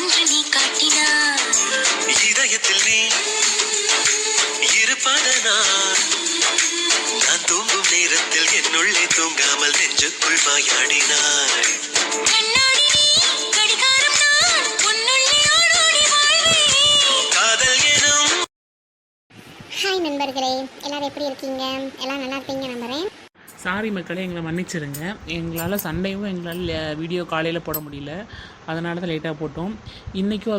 என்று நீ காட்டினாய். இதயத்தில் நீ இருப்பதனால் நான் தூங்கும் நேரத்தில் என்னுள்ளே தூங்காமல் நெஞ்சுக்குள் வாயாடினாய். கண்ணாடி நீ, கடிகாரம் நான், உன்னுள்ளே ஓடோடி வாழ்வேன். காதல் எனும். ஹாய் நண்பர்களே, எல்லோரும் எப்படி இருக்கீங்க? எல்லாம் நல்லா இருப்பீங்க நம்புகிறேன். சாரி மக்களே, எங்களை மன்னிச்சிருங்க. எங்களால் சண்டேவும் எங்களால் வீடியோ காலையில் போட முடியல, அதனால தான் லேட்டாக போட்டோம். இன்றைக்கும்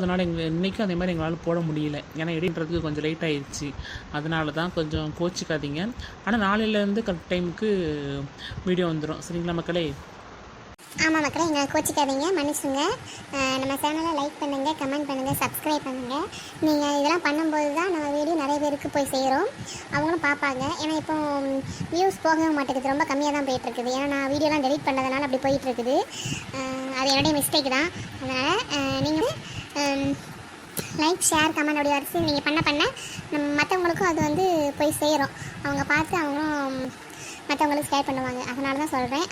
இன்றைக்கும் அதே மாதிரி எங்களால் போட முடியல, ஏன்னா எடிட்றதுக்கு கொஞ்சம் லேட் ஆகிடுச்சு. அதனால தான் கொஞ்சம் கோச்சிக்காதீங்க. ஆனால் நாளையிலேருந்து கரெக்ட் டைமுக்கு வீடியோ வந்துடும், சரிங்களா மக்களே? ஆமாம் மக்களே, எங்களை கோச்சிக்காதீங்க, மன்னிச்சுங்க. நம்ம சேனலை லைக் பண்ணுங்கள், கமெண்ட் பண்ணுங்கள், சப்ஸ்கிரைப் பண்ணுங்கள். நீங்கள் இதெல்லாம் பண்ணும்போது தான் நம்ம வீடியோ நிறைய பேருக்கு போய் செய்கிறோம், அவங்களும் பார்ப்பாங்க. ஏன்னா இப்போ வியூஸ் போக மாட்டேங்குது, ரொம்ப கம்மியாக தான் போயிட்டுருக்குது. ஏன்னா நான் வீடியோலாம் டெலிட் பண்ணதுனால அப்படி போயிட்டுருக்குது. அது என்னுடைய மிஸ்டேக் தான். அதனால் நீங்கள் லைக், ஷேர், கமெண்ட் அப்படி வரிசை நீங்கள் பண்ண நம்ம மற்றவங்களுக்கும் அது வந்து போய் செய்கிறோம். அவங்க பார்த்து அவங்களும் மற்றவங்களுக்கு ஷேர் பண்ணுவாங்க. அதனால தான் சொல்கிறேன்,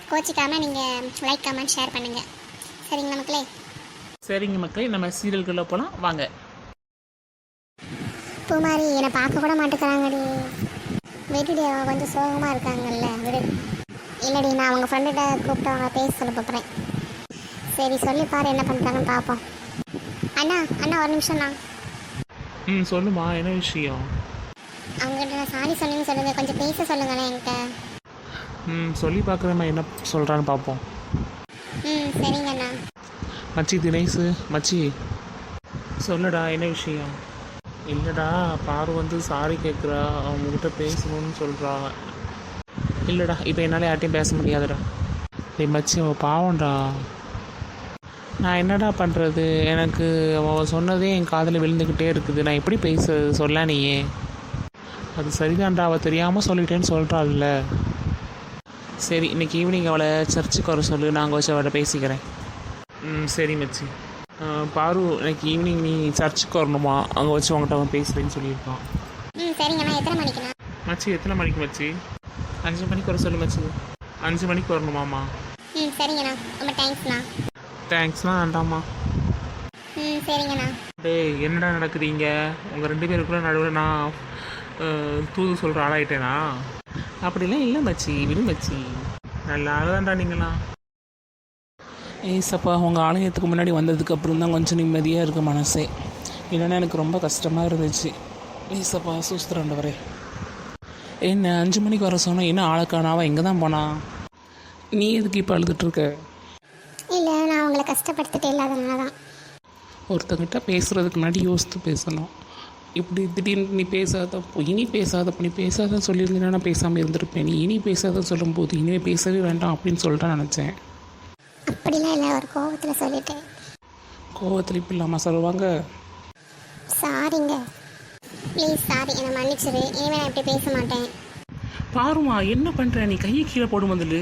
கோச்சிக்காமல் நீங்கள் லைக், கமெண்ட், ஷேர் பண்ணுங்கள், சரிங்களா மக்களே? சரிங்க மக்களே, நம்ம சீரியல்குள்ளே போகலாம் வாங்க. பூமாரி என்னை பார்க்க கூட மாட்டேங்கிறாங்கடி. வீட்டுடி கொஞ்சம் சோகமாக இருக்காங்கல்ல, விடு. இல்லைடி, நான் அவங்க ஃப்ரெண்டுகிட்ட கூப்பிட்டு அவங்க பேச சொல்ல போகிறேன். சரி சொல்லி பாரு, என்ன பண்ணுறாங்கன்னு பார்ப்போம். அண்ணா ஒரு நிமிஷம்ண்ணா. சொல்லுமா, என்ன விஷயம்? அவங்ககிட்ட நான் சாரி சொன்னேன்னு சொல்லுங்கள், கொஞ்சம் பேச சொல்லுங்கண்ணா என்கிட்ட. சொல்லி பார்க்குறேம்மா, என்ன சொல்கிறான்னு பார்ப்போம். சரிங்கண்ணா. மச்சி தினேஷு, மச்சி சொல்லுடா, என்ன விஷயம்? இல்லைடா, பாரு வந்து சாரி கேட்குறா, அவங்ககிட்ட பேசணும்னு சொல்கிறா. இல்லைடா, இப்போ என்னால் யார்ட்டையும் பேச முடியாதுடா. டேய் மச்சி, அவள் பாவம்டா. நான் என்னடா பண்ணுறது? எனக்கு அவள் சொன்னதே என் காதில் விழுந்துக்கிட்டே இருக்குது. நான் எப்படி சொல்ல நீயே? அது சரிதான்டா, அவள் தெரியாமல் சொல்லிட்டேன்னு சொல்கிறாள்ல. சரி, இன்றைக்கி ஈவினிங் அவளை சர்ச்சுக்கு வர சொல்லு, நான் அங்கே வச்சு அவளை பேசிக்கிறேன். சரி மச்சி. பாரு, இன்னைக்கு ஈவினிங் நீ சர்ச்சுக்கு வரணுமா? அங்கே வச்சு உங்கள்கிட்ட அவன் பேசுகிறேன்னு சொல்லியிருக்கான். சரிங்கண்ணா. எத்தனை மணிக்குண்ணா? மச்சி எத்தனை மணிக்கு மச்சி? 5 மணிக்கு வர சொல்லு மச்சி. 5 மணிக்கு வரணுமாம்மா? சரிங்கண்ணா, ரொம்ப தேங்க்ஸ்ண்ணா. தேங்க்ஸ்லாம் வேண்டாம்மா. சரிங்கண்ணா. டேய், என்னடா நடக்குதுங்க? உங்கள் 2 பேருக்குள்ள நடுவில் நான் தூது சொல்கிற ஆளாயிட்டேனா? அப்படிலாம் இல்லை மச்சி, விடு மச்சி. நல்லா ஆளுதான்டா நீங்களாம். ஏசப்பா, உங்கள் ஆலயத்துக்கு முன்னாடி வந்ததுக்கு அப்புறம் தான் கொஞ்சம் நிம்மதியாக இருக்க மனசே. இல்லைன்னா எனக்கு ரொம்ப கஷ்டமாக இருந்துச்சு. ஏசப்பா சூஸ்திரண்டவரே. என்ன 5 மணிக்கு வர சொன்னால் என்ன ஆளக்கானாவா? எங்கே தான் போனா? நீ எதுக்கு இப்போ அழுதுட்டுருக்க? இல்லை, நான் உங்களை கஷ்டப்படுத்திட்டே இல்லாதனால தான். ஒருத்தங்கிட்ட பேசுகிறதுக்கு முன்னாடி யோசித்து பேசணும். இப்படி திடீர்னு நீ பேசாதன்னு சொல்லியிருந்தீங்கன்னா நான் பேசாமல் இருந்திருப்பேன். நீ இனி பேசாதன்னு சொல்லும்போது இனிமேல் பேசவே வேண்டாம் அப்படின்னு சொல்லிட்டு நினச்சேன். அப்படிலாம் இல்லை, ஒரு கோவத்தில் சொல்லிட்டேன். கோவத்தில் இப்படி இல்லாமல் சொல்லுவாங்க? சாரிங்க, ப்ளீஸ் சாரி, என்னை மன்னிச்சிரு. இனிமேல் நான் இப்படி பேச மாட்டேன். பாருமா, என்ன பண்ணுற நீ? கையை கீழே போடும் வந்துடு.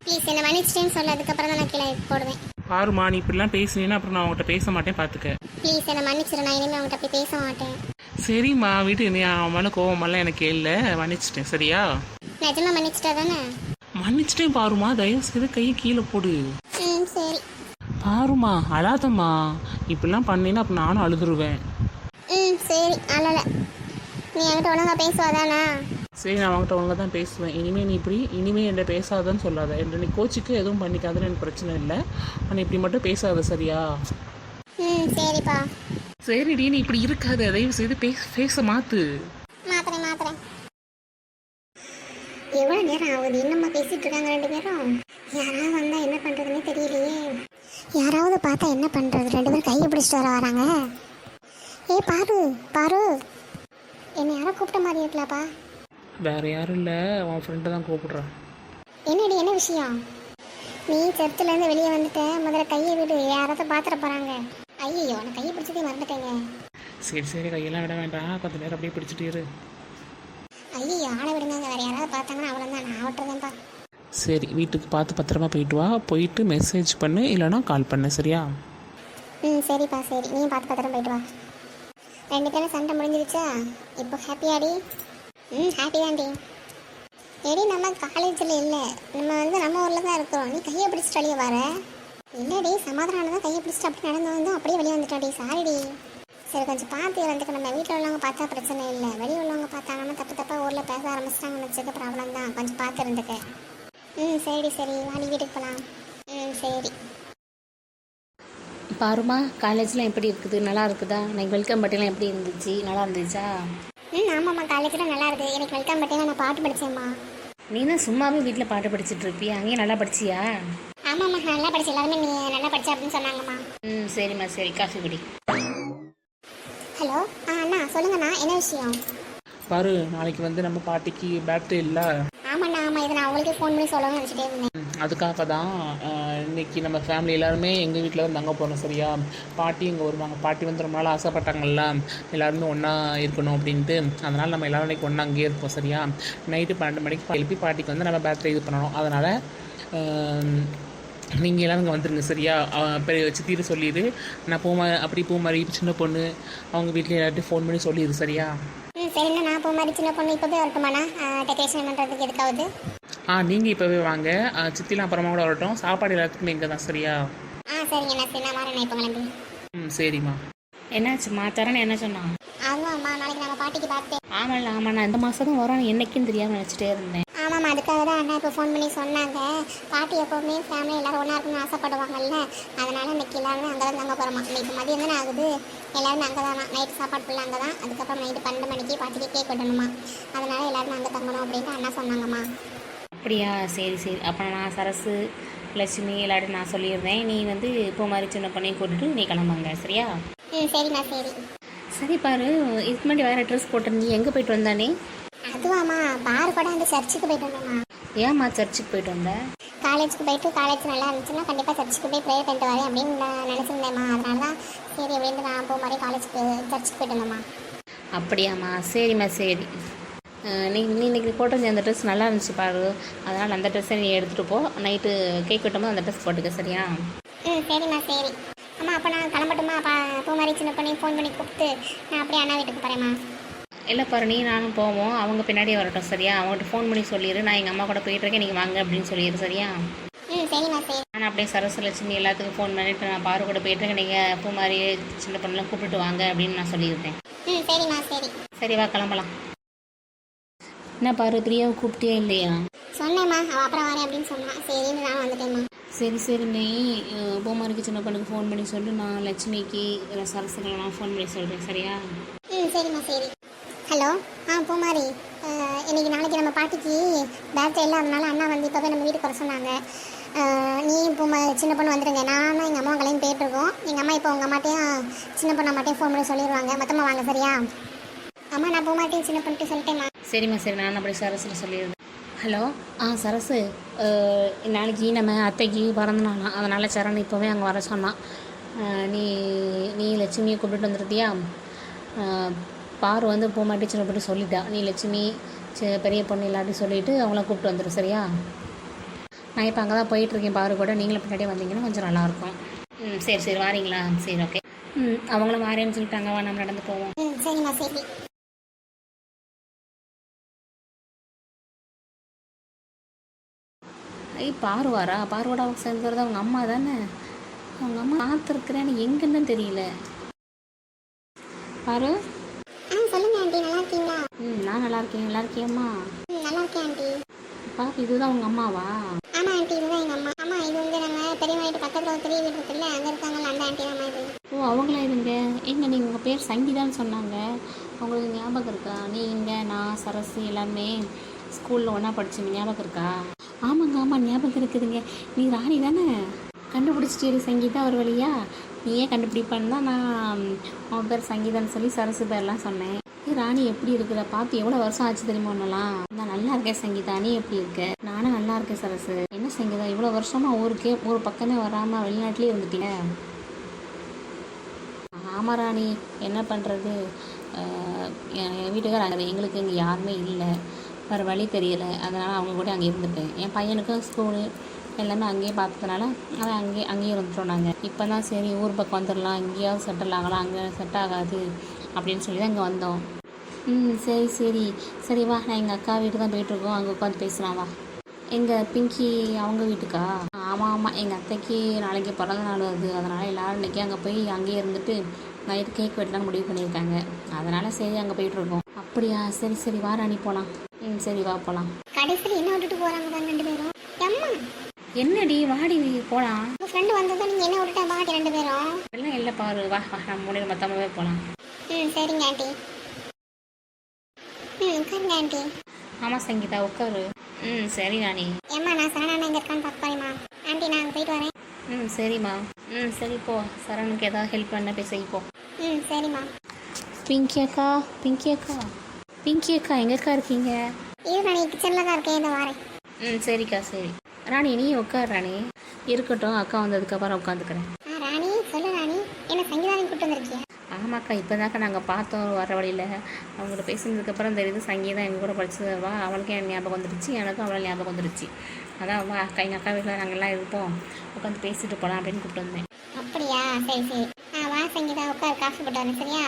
ப்ளீஸ் என்னை மன்னிச்சிட்டேன்னு சொல்லு, அதுக்கப்புறம் தான் நான் கீழே போடுவேன். பாருமா, நீ இப்படிலாம் பேசுனீன்னா அப்புறம் நான் அவங்ககிட்ட பேச மாட்டேன், பார்த்துக்க. ப்ளீஸ் என்னை மன்னிச்சிரு, நான் இனிமேல் அவங்ககிட்ட அப்படி பேச மாட்டேன். சரிம்மா, வீட்டு நீ அவன் மேலே கோவமெல்லாம் எனக்கு இல்லை, மன்னிச்சிட்டேன் சரியா? நிஜமா மன்னிச்சிட்டா தானே? மன்னிச்சிட்டேன் பாருமா, தயவு செய்து கையை கீழே போடு. சரி. பாருமா, அழாதம்மா. இப்படிலாம் பண்ணினா அப்புறம் நானும் அழுதுருவேன். சரி, அழலை. நீ என்கிட்ட ஒழுங்கா பேசுவாதானா? சரி, நான் அவங்ககிட்ட ஒழுங்காக தான் பேசுவேன். இனிமேல் என்கிட்ட பேசாதன்னு சொல்லாத. என்கிட்ட நீ கோச்சிக்கு எதுவும் பண்ணிக்காதுன்னு எனக்கு பிரச்சனை இல்லை. ஆனால் இப்படி மட்டும் பேசாத சரியா? சரிப்பா. சரிடி, நீ இப்படி இருக்காது, தயவு செய்து பேச மாற்று. மாத்துறேன். எவ்வளோ நேரம் ஆகுது, இன்னும்மா பேசிட்டு இருக்காங்க 2 பேரும்? யாராவது வந்தால் என்ன பண்ணுறதுன்னே தெரியலையே. யாராவது பார்த்தா என்ன பண்ணுறது? 2 பேரும் கையை பிடிச்சிட்டு வராங்க. பாரு, என்னை யாரோ கூப்பிட்ட மாதிரி இருக்கலாப்பா. வேறு யாரும் இல்லை, உன் ஃப்ரெண்டு தான் கூப்பிடுறான். என்னடி, என்ன விஷயம்? நீ சர்ச்சிலேருந்து வெளியே வந்துட்ட, முதல்ல கையை விடு, யாராவது பார்த்துட போகிறாங்க. ஐயோ, நான் கையை பிடிச்சதே மறந்துட்டேங்க. சரி, கையெல்லாம் விட வேண்டாம், கொஞ்சம் நேரம் அப்படியே பிடிச்சிட்டு இரு. ஐயோ, ஆளை விடுங்க, வேறு யாராவது பார்த்தாங்கன்னா அவ்வளோதான், நான் விட்டுறேன்ப்பா. சரி, வீட்டுக்கு பார்த்து பத்திரமா போயிட்டு வா. போயிட்டு மெசேஜ் பண்ணு, இல்லைனா கால் பண்ணு சரியா? சரிப்பா, சரி. நீ பார்த்து பத்திரம் போயிட்டு வா. 2 பேரும் சண்டை முடிஞ்சிருச்சா? இப்போ ஹாப்பியாடி? ஹாப்பி தான்டி. எடி, நம்ம காலேஜில் இல்லை, நம்ம ஊரில் தான் இருக்கிறோம். நீ கையை பிடிச்சிட்டு வழியே வர. இல்லடி சமாதானம் தான் கையை பிடிச்சிட்டு அப்படி நடந்து வந்து அப்படியே வெளியே வந்துட்டாடி. சாரிடி. சரி கொஞ்சம் பார்த்து வந்துக்க. நம்ம வீட்டில் உள்ளவங்க பார்த்தா பிரச்சனை இல்லை, வெளியே உள்ளவங்க பார்த்தாங்கன்னா தப்பாக ஊரில் பேச ஆரம்பிச்சிட்டாங்கன்னு வச்சுக்க ப்ராப்ளம் தான். கொஞ்சம் பார்த்து இருந்துக்க. சரிடி. சரி வாடி வீட்டுக்கு போகலாம். சரி. பாருமா, காலேஜ்லாம் எப்படி இருக்குது? நல்லா இருக்குதா? எனக்கு வெல்கம் பட்டிலாம் எப்படி இருந்துச்சு? நல்லா இருந்துச்சா? ஆமாம்மா காலேஜில் நல்லா இருக்குது. எனக்கு வெல்கம் பட்டியில் நான் பாட்டு படித்தேம்மா. நீ தான் சும்மாவே வீட்டில் பாட்டு படிச்சுட்டு இருப்பியா? அங்கேயும் நல்லா படிச்சியா? ஆமாம்மா நல்லா படிச்சு. எல்லாருமே நீ நல்லா படிச்ச அப்படின்னு சொன்னாங்கம்மா. சரிம்மா. சரி, காஃபி குடி. ஹலோ அண்ணா சொல்லுங்கண்ணா, என்ன விஷயம்? பாரு, நாளைக்கு வந்து நம்ம பாட்டிக்கு பர்த்டே இல்லை. ஆமாண்ணா. ஆமாம், இதை நான் உங்களுக்கே ஃபோன் பண்ணி சொல்லணும்னு நினச்சிட்டே இருந்தேன். அதுக்காக தான் இன்னைக்கு நம்ம ஃபேமிலி எல்லாருமே எங்கள் வீட்டில் தான் தங்க போகிறோம். சரியா? பாட்டி இங்கே வருவாங்க. பாட்டி வந்து ரொம்ப நாள் ஆசைப்பட்டாங்கல்ல எல்லாருமே ஒன்றா இருக்கணும் அப்படின்ட்டு. அதனால் நம்ம எல்லோரும் இன்றைக்கி ஒன்றா அங்கேயே இருப்போம். சரியா? நைட்டு 12 மணிக்கு எழுப்பி பாட்டிக்கு வந்து நம்ம பர்த்டே இது பண்ணணும். அதனால் நீங்கள் எல்லோரும் இங்கே வந்துடுங்க. சரியா? பெரிய சித்திட்டு சொல்லிடு. நான் அப்படி பூமாரி சின்ன பொண்ணு அவங்க வீட்டில் எல்லார்ட்டையும் ஃபோன் பண்ணி சொல்லிடு. சரியா? சரிண்ணா. நான் பூமாரி சின்ன பொண்ணு இப்போ போய் வரட்டுமாண்ணா டெக்கரேஷன் பண்ணுறதுக்கு எதுக்காவது? நீங்கள் இப்போவே வாங்க. சித்திலாம் அப்புறமா கூட வரட்டும். சாப்பாடு எல்லாத்துக்குமே இங்கே தான். சரியா? சரிங்கண்ணா. சரி நான் வரேண்ணா இப்போ கிளம்பி. சரிம்மா. என்னாச்சும்மா? தரேன்னு என்ன சொன்னான்? ஆமாம்மா நாளைக்கு நம்ம பாட்டிக்கு பர்த்டே. ஆமாம், நான் இந்த மாதம் தான் வரோம். என்னைக்குன்னு தெரியாமல் நினச்சிட்டே இருந்தேன். ஆமாம்மா அதுக்காக தான் அண்ணா இப்போ ஃபோன் பண்ணி சொன்னாங்க. பாட்டி எப்போவுமே ஃபேமிலி எல்லோரும் ஒன்றா இருக்குன்னு ஆசைப்படுவாங்கல்ல. அதனால் இன்னைக்கு எல்லாருமே அங்கே தான் தங்க போகிறோமா. இப்போ மதியம் தானே ஆகுது. எல்லாருமே அங்கே தானா. நைட்டு சாப்பாடு ஃபுல்லாக அங்கே தான். அதுக்கப்புறம் நைட்டு 12 மணிக்கு பாட்டிக்கு கேக் வெட்டணுமா. அதனால் எல்லாருமே அங்கே தங்கணும் அப்படின்ட்டு அண்ணா சொன்னாங்கம்மா. அப்படியா? சரி. அப்போ நான் சரசு, லட்சுமி எல்லாரும் நான் சொல்லிடுறேன். நீ வந்து இப்போ மாதிரி சின்ன பொண்ணையும் கூட்டிட்டு நீ கிளம்புங்க. சரியா? சரிம்மா. சரி. சரி பாரு, இதுக்கு முன்னாடி வேறு ட்ரெஸ் போட்டிருந்தீ, எங்கே போயிட்டு வந்தானே? அதுவாம்மா பார் கூட அந்த சர்ச்சுக்கு போயிட்டு வந்தோம்மா. ஏம்மா சர்ச்சுக்கு போயிட்டு வந்தேன்? காலேஜுக்கு போயிட்டு காலேஜ் நல்லா இருந்துச்சுன்னா கண்டிப்பாக சர்ச்சுக்கு போய் ப்ரேயர் பண்ணிட்டு வரேன் அப்படின்னு நான் நினச்சிருந்தேம்மா. அதனால தான் சரி அப்படின்னு நான் போக மாதிரி சர்ச்சுக்கு போயிட்டு வந்தேம்மா. அப்படியாம்மா? சரிம்மா. சரி. நீ இன்னைக்கு போட்டிருந்த அந்த ட்ரெஸ் நல்லா இருந்துச்சு பாரு. அதனால் அந்த ட்ரெஸ்ஸை நீ எடுத்துகிட்டு போ. நைட்டு கேக் வெட்டும்போது அந்த ட்ரெஸ் போட்டுக்க. சரியா? சரிம்மா. சரி அம்மா. அப்போ நான் கிளம்பட்டுமா? பூமாரி சின்ன பண்ணி ஃபோன் பண்ணி கூப்பிட்டு நான் அப்படியே அண்ணா வீட்டுக்கு போகிறேம்மா. இல்லை பாரு, நீ நானும் போவோம். அவங்க பின்னாடியே வரட்டும். சரியா? அவங்ககிட்ட ஃபோன் பண்ணி சொல்லிடு, நான் எங்கள் அம்மா கூட போயிட்டுருக்கேன், நீங்கள் வாங்க அப்படின்னு சொல்லிடு. சரியா? சரிம்மா. சரி. நான் அப்படியே சரசு லட்சுமி எல்லாத்துக்கும் ஃபோன் பண்ணிவிட்டு நான் பாரு கூட போயிட்டுருக்கேன், நீங்கள் பூமாரி சின்ன பொண்ணுலாம் கூப்பிட்டு வாங்க அப்படின்னு நான் சொல்லியிருக்கேன். சரிம்மா. சரி. சரி வா கிளம்பலாம். என்ன பாரு, பிரியாவை கூப்பிட்டே இல்லையா? சொன்னேம்மா. அவள் அப்புறம் வரேன் அப்படின்னு சொன்னான். சரின்னு நான் வந்துட்டேம்மா. சரி. நீ பூமாரிக்கு சின்ன பொண்ணுக்கு ஃபோன் பண்ணி சொல்லு. நான் லட்சுமிக்கு சரசுக்கெல்லாம் ஃபோன் பண்ணி சொல்கிறேன். சரியா? சரிம்மா. சரி. ஹலோ பூமாரி, இன்னைக்கு நாளைக்கு நம்ம பாட்டிக்கு பர்த்டே இல்லை. அதனால அண்ணா வந்து இப்போ போய் நம்ம வீட்டுக்கு வர சொன்னாங்க. நீ சின்ன பொண்ணு வந்துடுங்க. நானும் எங்கள் அம்மாவும் கிளம்பி போயிட்டுருக்கோம். எங்கள் அம்மா இப்போ உங்கள் அம்மாட்டையும் சின்ன பொண்ணு அம்மாட்டையும் ஃபோன் பண்ணி சொல்லிடுவாங்க. மொத்தமாக வாங்க. சரியா? அம்மா நான் பூமாட்டையும் சின்ன பொண்ணுட்டையும் சொல்லிட்டேம்மா. சரிம்மா. சரி, நான் அப்படி சரஸில் சொல்லிடுறேன். ஹலோ சரசு, நாளைக்கு நம்ம அத்தைக்கு பிறந்த நாளாம். அதனால் சரண் இப்போவே அங்கே வர சொன்னான். நீ லட்சுமியை கூப்பிட்டு வந்துருத்தியா? பாரு வந்து பூமாட்டி சின்ன பொண்ணு சொல்லிட்டா. நீ லட்சுமி பெரிய பொண்ணு எல்லாத்தையும் சொல்லிவிட்டு அவங்கள கூப்பிட்டு வந்துடும். சரியா? நான் இப்போ அங்கே தான் போயிட்டுருக்கேன். பாரு கூட நீங்களும் பின்னாடியே வந்தீங்கன்னா கொஞ்சம் நல்லாயிருக்கும். சரி வாரீங்களா? சரி ஓகே. அவங்களும் வாரேன்னு சொல்லிட்டாங்க. வா நம்ம நடந்து போவோம். சரிம்மா. சரி. பாரு வாரா? பாருவோட அவங்க சேர்ந்துறது அவங்க அம்மா தானே. அவங்க அம்மா பார்த்துருக்குறேன்னு எங்கன்னு தெரியல. பாரு. சொல்லுங்க ஆண்டி. நல்லா இருக்கீங்களா? நான் நல்லா இருக்கேன். நல்லா இருக்கியம்மா? நல்லா இருக்கேன் ஆண்டி. பாரு, இதுதான் உங்கள் அம்மாவா? ஆமாம் ஆண்டி, இதுதான் எங்கள் அம்மா. ஆமாம், இது வந்து நம்ம பெரியம்மா வீட்டு பக்கத்தில் ஒரு பெரிய வீடு இருக்குல்ல, அங்கே இருக்காங்கல்ல, அந்த ஆண்டி தான் இது. ஓ, அவங்களா இதுங்க? எங்க நீங்கள் உங்கள் பேர் சங்கீதான்னு சொன்னாங்க. உங்களுக்கு ஞாபகம் இருக்கா? நீங்கள், நான், சரசு எல்லாருமே ஸ்கூலில் ஒன்றா படித்தோம். ஞாபகம் இருக்கா? ஆமாம் ஞாபகம் இருக்குதுங்க. நீ ராணி தானே? கண்டுபிடிச்சிட்டு சங்கீதா ஒரு வழியா? நீயே கண்டுபிடிப்பான்னு தான் நான் உன் பேர் சங்கீதான்னு சொல்லி சரசு பேர்லாம் சொன்னேன். ராணி எப்படி இருக்கிற? பார்த்து எவ்வளோ வருஷம் ஆச்சு தெரியுமா ஒன்றலாம்? நான் நல்லா இருக்கேன் சங்கீதா. நீ எப்படி இருக்க? நானும் நல்லா இருக்கேன் சரசு. என்ன சங்கீதா இவ்வளோ வருஷமாக ஒரு பக்கமே வராமல் வெளிநாட்டிலே இருந்துட்டீங்க? ஆமாம் ராணி, என்ன பண்ணுறது? என் வீட்டுக்கார எங்களுக்கு இங்கே யாருமே இல்லை, வேறு வழி தெரியலை. அதனால் அவங்க கூட அங்கே இருந்துட்டேன். என் பையனுக்கும் ஸ்கூலு எல்லாமே அங்கேயே பார்த்ததுனால அவன் அங்கேயே இருந்துட்டோம். நாங்கள் இப்போ தான் சரி ஊர் பக்கம் வந்துடலாம், இங்கேயாவது செட்டில் ஆகலாம், அங்கே செட் ஆகாது அப்படின்னு சொல்லி தான் இங்கே வந்தோம். சரி வா, நான் எங்கள் அக்கா வீட்டு தான் போயிட்டுருக்கோம், அங்கே உட்காந்து பேசலாம் வா. எங்கள் பிங்கி அவங்க வீட்டுக்கா? ஆமாம் ஆமாம், எங்கள் அத்தைக்கு நாளைக்கு பிறந்த நாள் வருது. அதனால் எல்லோரும் இன்றைக்கி அங்கே போய் அங்கேயே இருந்துட்டு நைட்டு கேக் வெட்டலாம் முடிவு பண்ணியிருக்காங்க. அதனால் சரி அங்கே போயிட்டுருக்கோம். அப்படியா? சரி சரி வா ராணி போகலாம். சரி வா போகலாம். கடைசியில் என்ன விட்டுட்டு போகிறாங்க தான் 2 பேரும். அம்மா என்னடி வாடி போகலாம். உங்கள் ஃப்ரெண்டு வந்ததும் நீங்கள் என்ன விட்டுட்டா பாட்டி 2 பேரும்? எல்லாம் இல்லை பாரு, வா வா நம்ம முடிவு மொத்தமாகவே போகலாம். சரிங்க ஆண்டி. உட்காருங்க ஆண்டி. ஆமாம் சங்கீதா உட்காரு. சரி ராணி. ஏம்மா நான் சரணா இங்கே இருக்கான்னு பார்க்க போறேம்மா. ஆண்டி நான் அங்கே போயிட்டு வரேன். சரிம்மா. சரி போ, சரணுக்கு ஏதாவது ஹெல்ப் பண்ண போய் செய்ப்போம். சரிம்மா. பிங்கி அக்கா பிங்கி அக்கா பிங்கி அக்கா எங்கக்கா இருக்கீங்க? இது நான் கிச்சனில் தான் இருக்கேன், இதை வரேன். சரிக்கா சரி. ராணி நீ உட்கார் ராணி. இருக்கட்டும், அக்கா வந்ததுக்கப்புறம் உட்காந்துக்கிறேன். ராணி சொல்லு ராணி, என்ன சங்கீதாவை கூப்பிட்டு வந்திருக்கியா? ஆமாக்கா, இப்போ தாக்கா நாங்கள் பார்த்தோம் வர வழியில். அவங்கள்ட்ட பேசுனதுக்கப்புறம் தெரியுது சங்கீதம் எங்கள் கூட படிச்சது. வா அவளுக்கும் என் ஞாபகம் வந்துருச்சு, எனக்கும் அவளை ஞாபகம் வந்துருச்சு. அதான் வா அக்கா, எங்கள் அக்கா வீட்டில் நாங்கள்லாம் இருப்போம், உட்காந்து பேசிட்டு போகலாம் அப்படின்னு கூப்பிட்டு வந்தேன். அப்படியா? சரி சரி. வா சங்கீதா உட்கார், காஃபி போட்டு வரேன் சரியா?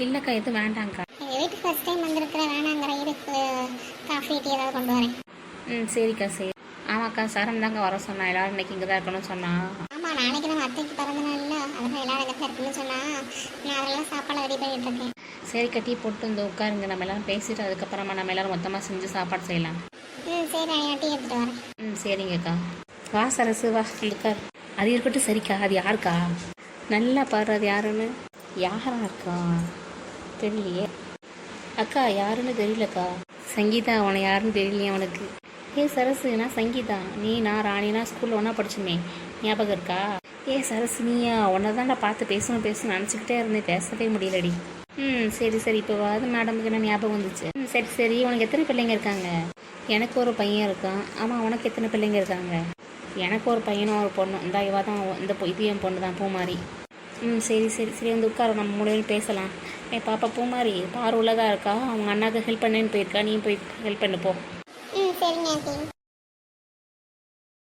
இல்லைக்கா எதுவும் வேண்டாங்க்கா. எங்கள் வீட்டுக்கு ஃபஸ்ட் டைம் வந்திருக்கிற, வேணாங்கிற இதுக்கு காஃபி டீ ஏதாவது கொண்டு வரேன். சரிக்கா சரி. ஆமாக்கா சரண் தாங்க வர சொன்னா, எல்லோரும் இன்றைக்கி இங்கே தான் இருக்கணும்னு சொன்னான். ஆமாம் நாளைக்கு நம்ம அத்தைக்கு பிறந்த நாள் இல்லை, அதனால் எல்லாரும் எங்கே தான் இருக்குன்னு சொன்னால் நான் அதெல்லாம் சாப்பாடு ரெடி பண்ணிட்டு இருக்கேன். சரி கட்டி போட்டு வந்து உட்காருங்க, நம்ம எல்லோரும் பேசிட்டு அதுக்கப்புறமா நம்ம எல்லோரும் மொத்தமாக செஞ்சு சாப்பாடு செய்யலாம். சரி நான் டீ எடுத்துகிட்டு வரேன். சரிங்கக்கா. வா சரசு வா உட்கார். அது இருக்கட்டும். சரிக்கா அது யாருக்கா? நல்லா பாரு அது யாருன்னு. யாரா இருக்கா தெரியலையே. அக்கா யாருன்னு தெரியலக்கா. சங்கீதா அவனை யாருன்னு தெரியலையே அவனுக்கு. சரசு நான் சங்கீதா, நான் ராணினா ஸ்கூலில் ஒன்றா படிச்சுமே, ஞாபகம் இருக்கா? சரசு நீயா? உன்னை தான் நான் பார்த்து பேசணும்னு நினச்சிக்கிட்டே இருந்தேன், பேசவே முடியலடி. சரி சரி. இப்போ மேடமுக்கு என்ன ஞாபகம் வந்துச்சு. சரி சரி. உனக்கு எத்தனை பிள்ளைங்க இருக்காங்க? எனக்கு ஒரு பையன் இருக்கான். ஆமாம் உனக்கு எத்தனை பிள்ளைங்க இருக்காங்க? எனக்கு ஒரு பையனும் ஒரு பொண்ணும். இந்த இவா தான் இந்த இது என் பொண்ணு தான் பூமாரி. சரி சரி சரி வந்து உட்கார, நம்ம மூலையில் பேசலாம். பாப்பா பூமாரி பாரு உள்ளதாக இருக்கா, அவங்க அண்ணாவுக்கு ஹெல்ப் பண்ணேன்னு போயிருக்கா, நீ போய் ஹெல்ப் பண்ணு போ. சரிங்க ஆண்டி.